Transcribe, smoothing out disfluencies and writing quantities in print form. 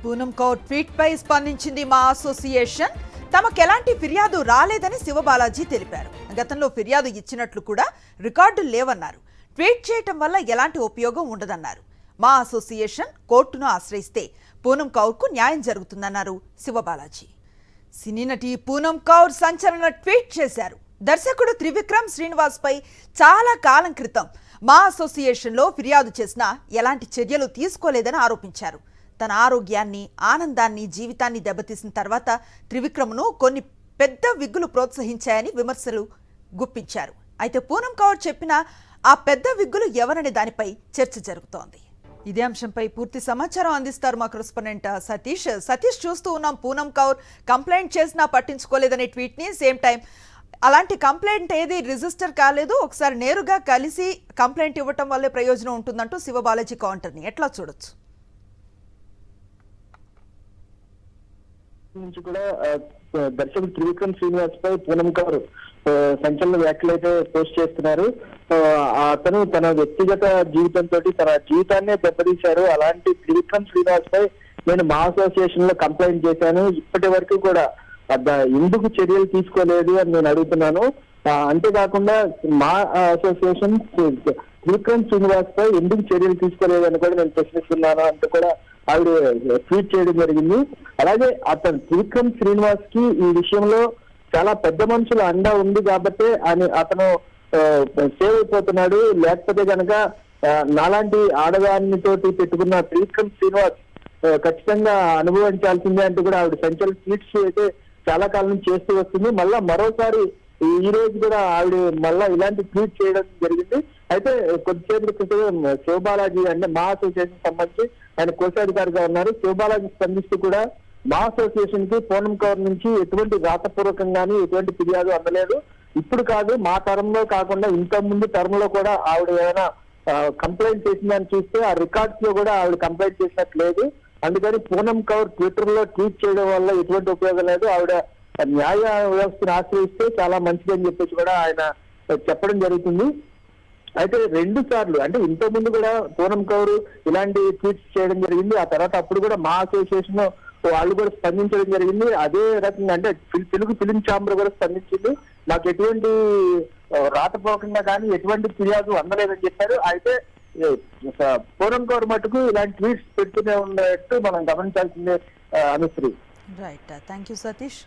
Poonam Kaur tweet పై స్పందించింది మా association. తమకెలాంటి ఫిర్యాదు రాలేదని శివబాలాజీ తెలిపారు. గతంలో ఫిర్యాదు ఇచ్చినట్లు కూడా రికార్డులు లేవన్నారు. ట్వీట్ చేయటం వల్ల ఎలాంటి ఉపయోగం ఉండదన్నారు. మా అసోసియేషన్ కోర్టును ఆశ్రయిస్తే పూనం కౌర్కు న్యాయం జరుగుతుందన్నారు శివబాలాజీ. సినీ నటి పూనం కౌర్ సంచలన ట్వీట్ చేశారు. దర్శకుడు త్రివిక్రమ్ శ్రీనివాస్ పై చాలా కాలం క్రితం మా అసోసియేషన్లో ఫిర్యాదు చేసినా ఎలాంటి చర్యలు తీసుకోలేదని ఆరోపించారు. తన ఆరోగ్యాన్ని, ఆనందాన్ని, జీవితాన్ని దెబ్బతీసిన తర్వాత త్రివిక్రమ్ను కొన్ని పెద్ద విగ్గులు ప్రోత్సహించాయని విమర్శలు గుప్పించారు. అయితే పూనం కౌర్ చెప్పిన ఆ పెద్ద విగ్గులు ఎవరనే దానిపై చర్చ జరుగుతోంది. ఇదే అంశంపై పూర్తి సమాచారం అందిస్తారు మా కరెస్పాండెంట్ సతీష్. సతీష్, చూస్తూ ఉన్నాం పూనం కౌర్ కంప్లైంట్ చేసినా పట్టించుకోలేదనే ట్వీట్ని. సేమ్ టైం అలాంటి కంప్లైంట్ ఏది రిజిస్టర్ కాలేదు, ఒకసారి నేరుగా కలిసి కంప్లైంట్ ఇవ్వటం వల్లే ప్రయోజనం ఉంటుందంటూ శివబాలాజీ కౌంటర్ని ఎట్లా చూడొచ్చు? నుంచి కూడా దర్శకుడు త్రివిక్రమ్ శ్రీనివాస్ పై పూనం కౌర్ సంచలన వ్యాఖ్యలు అయితే పోస్ట్ చేస్తున్నారు. అతను తన వ్యక్తిగత జీవితంతో తన జీవితాన్నే దెబ్బతీశారు. అలాంటి త్రివిక్రమ్ శ్రీనివాస్ పై నేను మా అసోసియేషన్ లో కంప్లైంట్ చేశాను. ఇప్పటి వరకు కూడా ఎందుకు చర్యలు తీసుకోలేదు అని నేను అడుగుతున్నాను. అంతేకాకుండా మా అసోసియేషన్ త్రివిక్రమ్ శ్రీనివాస్ పై ఎందుకు చర్యలు తీసుకోలేదని కూడా నేను ప్రశ్నిస్తున్నాను అంటూ కూడా ఆవిడ ట్వీట్ చేయడం జరిగింది. అలాగే అతను త్రివిక్రమ్ శ్రీనివాస్ కి ఈ విషయంలో చాలా పెద్ద మనుషుల అండా ఉంది కాబట్టి అతను సేవ్ అయిపోతున్నాడు. లేకపోతే కనుక నాలాంటి ఆడదానితోటి పెట్టుకున్న త్రివిక్రమ్ శ్రీనివాస్ ఖచ్చితంగా అనుభవించాల్సిందే అంటూ కూడా ఆవిడ సంచలన ట్వీట్స్ అయితే చాలా కాలం చేస్తూ వస్తుంది. మళ్ళా మరోసారి ఈ రోజు కూడా ఆవిడ మళ్ళా ఇలాంటి ట్వీట్ చేయడం జరిగింది. అయితే కొద్దిసేపటి క్రితం శివబాలాజీ అంటే మా అసోసియేషన్ సంబంధించి ఆయన కోశాధికారిగా ఉన్నారు. శివబాలాజీ స్పందిస్తూ కూడా మా అసోసియేషన్ కి పూనం కౌర్ నుంచి ఎటువంటి రాతపూర్వకంగాని ఎటువంటి ఫిర్యాదు అందలేదు. ఇప్పుడు కాదు, మా తరంలో కాకుండా ఇంత ముందు టర్మ్ లో కూడా ఆవిడ ఏమైనా కంప్లైంట్ చేసిందని చూస్తే ఆ రికార్డ్స్ లో కూడా ఆవిడ కంప్లైంట్ చేసినట్లేదు. అందుకని పూనం కౌర్ ట్విట్టర్ లో ట్వీట్ చేయడం వల్ల ఎటువంటి ఉపయోగం లేదు. ఆవిడ న్యాయ వ్యవస్థను ఆశ్రయిస్తే చాలా మంచిదని చెప్పేసి కూడా ఆయన చెప్పడం జరుగుతుంది. అయితే 2 సార్లు అంటే ఇంత ముందు కూడా పూనం కౌర్ ఇలాంటి ట్వీట్స్ చేయడం జరిగింది. ఆ తర్వాత అప్పుడు కూడా మా అసోసియేషన్ వాళ్ళు కూడా స్పందించడం జరిగింది. అదే రకంగా అంటే తెలుగు ఫిలిం ఛాంబర్ కూడా స్పందించింది. నాకు ఎటువంటి రాతపూర్వకంగా కానీ ఎటువంటి ఫిర్యాదు అందలేదని చెప్పారు. అయితే పూనం కౌర్ మటుకు ఇలాంటి ట్వీట్స్ పెడుతూనే ఉన్నట్టు మనం గమనించాల్సిందే Anusree. Right, thank you Satish.